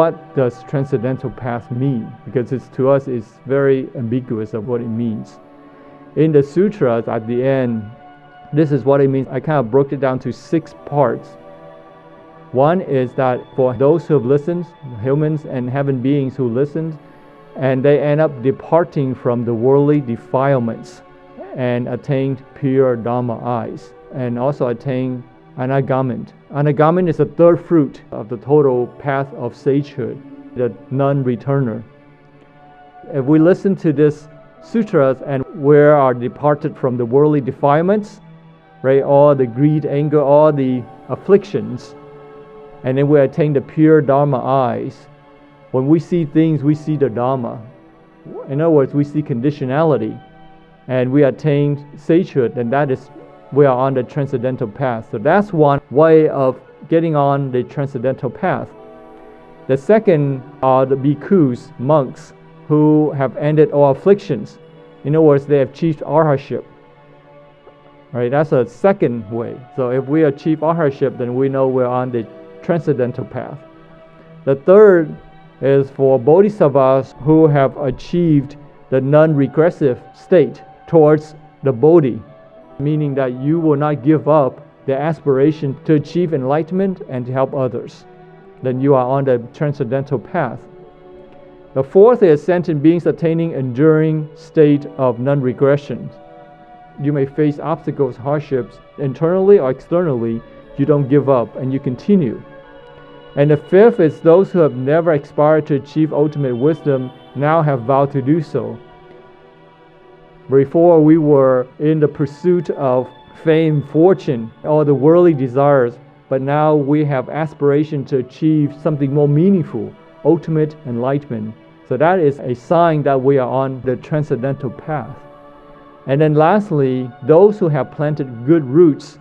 what does transcendental path mean? Because to us it's very ambiguous of what it means. In the sutras at the end, this is what it means. I kind of broke it down to 6 parts. One is that for those who have listened, humans and heaven beings who listened, and they end up departing from the worldly defilements and attained pure Dharma eyes, and also attain Anagamant. Anagamant is the 3rd fruit of the total path of sagehood, the non-returner. If we listen to this sutras and we are departed from the worldly defilements, right, all the greed, anger, all the afflictions, and then we attain the pure Dharma eyes. When we see things, we see the Dharma. In other words, we see conditionality, and we attain sagehood, and that is, we are on the transcendental path. So that's one way of getting on the transcendental path. The second are the bhikkhus, monks, who have ended all afflictions. In other words, they have achieved arhatship. Right, that's a second way. So if we achieve arhatship, then we know we're on the transcendental path. The third is for bodhisattvas who have achieved the non-regressive state towards the bodhi, meaning that you will not give up the aspiration to achieve enlightenment and to help others. Then you are on the transcendental path. The fourth is sentient beings attaining enduring state of non-regression. You may face obstacles, hardships, internally or externally. You don't give up and you continue. And the fifth is those who have never aspired to achieve ultimate wisdom now have vowed to do so. Before we were in the pursuit of fame, fortune, all the worldly desires, but now we have aspiration to achieve something more meaningful, ultimate enlightenment. So that is a sign that we are on the transcendental path. And then lastly, those who have planted good roots,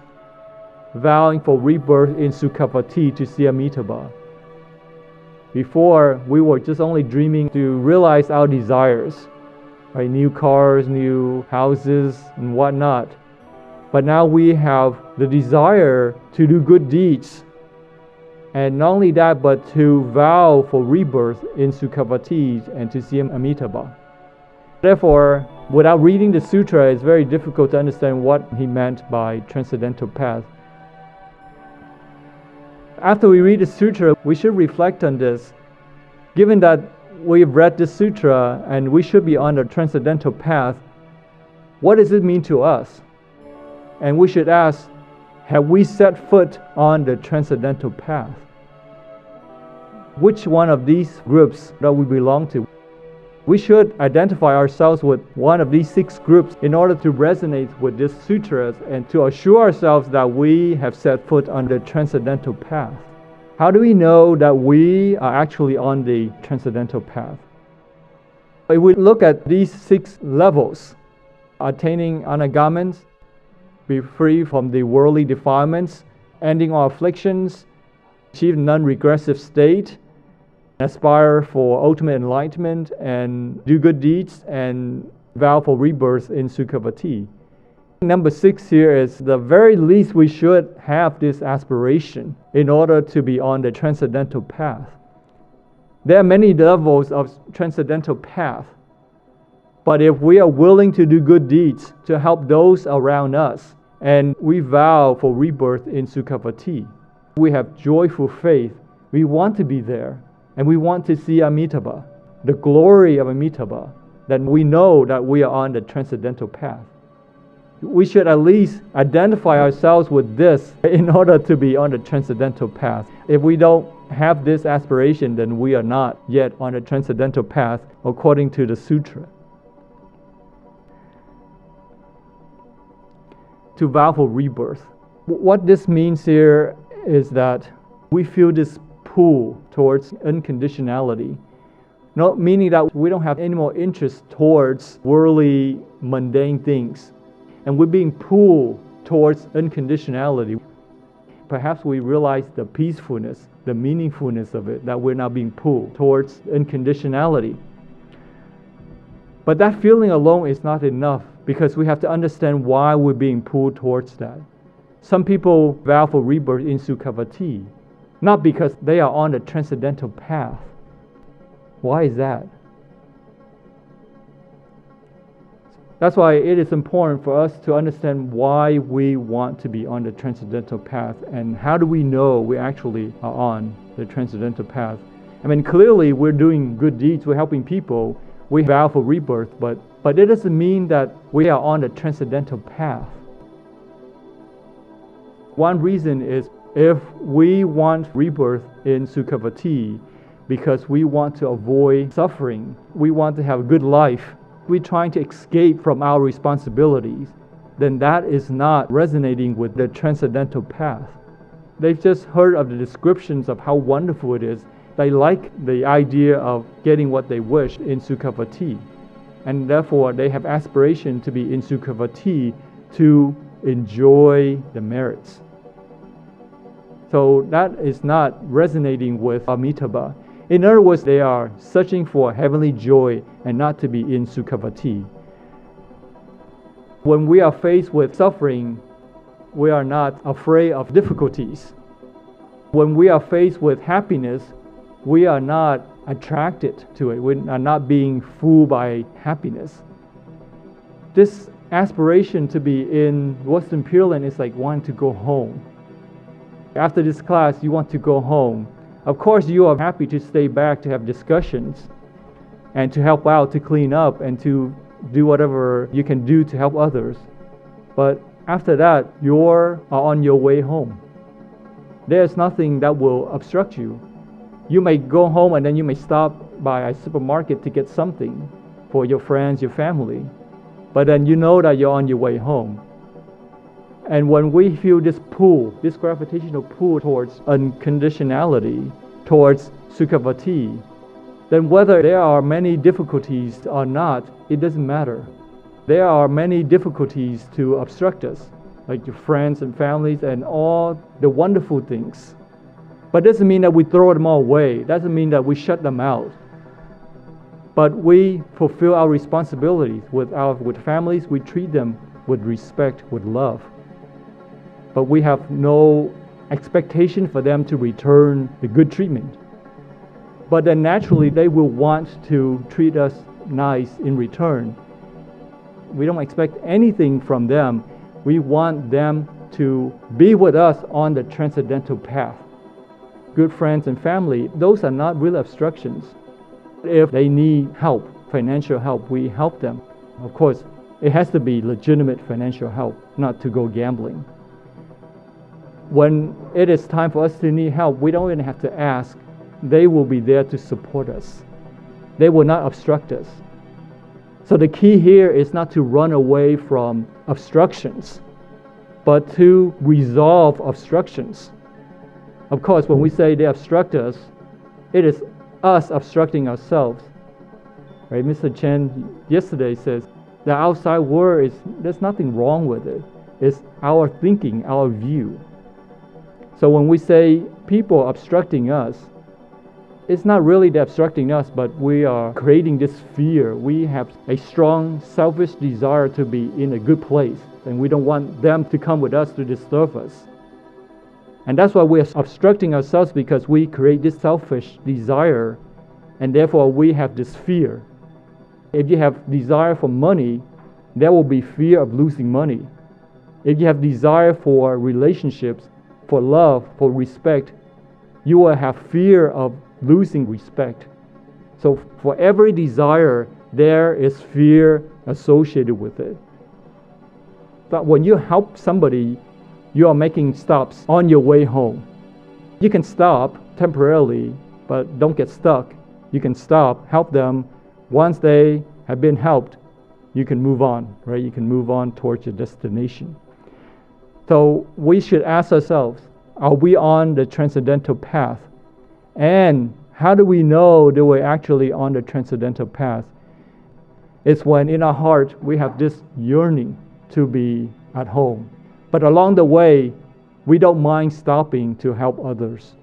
vowing for rebirth in Sukhavati to see Amitabha. Before, we were just only dreaming to realize our desires, right? New cars, new houses, and whatnot. But now we have the desire to do good deeds. And not only that, but to vow for rebirth in Sukhavati and to see Amitabha. Therefore, without reading the sutra, it's very difficult to understand what he meant by transcendental path. After we read the sutra, we should reflect on this. Given that we've read the sutra and we should be on the transcendental path, what does it mean to us? And we should ask, have we set foot on the transcendental path? Which one of these groups that we belong to? We should identify ourselves with one of these 6 groups in order to resonate with these sutras and to assure ourselves that we have set foot on the transcendental path. How do we know that we are actually on the transcendental path? If we look at these 6 levels, attaining anagamans, be free from the worldly defilements, ending all afflictions, achieve non-regressive state, aspire for ultimate enlightenment, and do good deeds, and vow for rebirth in Sukhavati. Number 6 here is the very least we should have this aspiration in order to be on the transcendental path. There are many levels of transcendental path, but if we are willing to do good deeds to help those around us, and we vow for rebirth in Sukhavati, we have joyful faith, we want to be there, and we want to see Amitabha, the glory of Amitabha, then we know that we are on the transcendental path. We should at least identify ourselves with this in order to be on the transcendental path. If we don't have this aspiration, then we are not yet on the transcendental path according to the sutra. To vow for rebirth. What this means here is that we feel this pull towards unconditionality. Not meaning that we don't have any more interest towards worldly, mundane things. And we're being pulled towards unconditionality. Perhaps we realize the peacefulness, the meaningfulness of it, that we're not being pulled towards unconditionality. But that feeling alone is not enough, because we have to understand why we're being pulled towards that. Some people vow for rebirth in Sukhavati, not because they are on the transcendental path, Why is that? That's why it is important for us to understand why we want to be on the transcendental path, and how do we know we actually are on the transcendental path. I mean, clearly we're doing good deeds, we're helping people, we vow for rebirth, but it doesn't mean that we are on the transcendental path. One reason is if we want rebirth in Sukhavati because we want to avoid suffering, we want to have a good life, we're trying to escape from our responsibilities, then that is not resonating with the transcendental path. They've just heard of the descriptions of how wonderful it is. They like the idea of getting what they wish in Sukhavati, and therefore they have aspiration to be in Sukhavati to enjoy the merits. So that is not resonating with Amitabha. In other words, they are searching for heavenly joy and not to be in Sukhavati. When we are faced with suffering, we are not afraid of difficulties. When we are faced with happiness, we are not attracted to it. We are not being fooled by happiness. This aspiration to be in Western Pure Land is like wanting to go home. After this class, you want to go home. Of course, you are happy to stay back to have discussions and to help out, to clean up, and to do whatever you can do to help others. But after that, you are on your way home. There's nothing that will obstruct you. You may go home and then you may stop by a supermarket to get something for your friends, your family. But then you know that you're on your way home. And when we feel this pull, this gravitational pull towards unconditionality, towards Sukhavati, then whether there are many difficulties or not, it doesn't matter. There are many difficulties to obstruct us, like your friends and families and all the wonderful things. But it doesn't mean that we throw them all away. It doesn't mean that we shut them out. But we fulfill our responsibilities with families. We treat them with respect, with love. But we have no expectation for them to return the good treatment. But then naturally they will want to treat us nice in return. We don't expect anything from them. We want them to be with us on the transcendental path. Good friends and family, those are not real obstructions. If they need help, financial help, we help them. Of course, it has to be legitimate financial help, not to go gambling. When it is time for us to need help, we don't even have to ask. They will be there to support us. They will not obstruct us. So the key here is not to run away from obstructions, but to resolve obstructions. Of course, when we say they obstruct us, it is us obstructing ourselves. Right? Mr. Chen yesterday says the outside world there's nothing wrong with it. It's our thinking, our view. So when we say people obstructing us, it's not really they obstructing us, but we are creating this fear. We have a strong selfish desire to be in a good place, and we don't want them to come with us to disturb us. And that's why we are obstructing ourselves, because we create this selfish desire, and therefore we have this fear. If you have desire for money, there will be fear of losing money. If you have desire for relationships, for love, for respect, you will have fear of losing respect. So for every desire, there is fear associated with it. But when you help somebody, you are making stops on your way home. You can stop temporarily, but don't get stuck. You can stop, help them. Once they have been helped, you can move on, right? You can move on towards your destination. So we should ask ourselves, are we on the transcendental path? And how do we know that we're actually on the transcendental path? It's when in our heart we have this yearning to be at home. But along the way, we don't mind stopping to help others.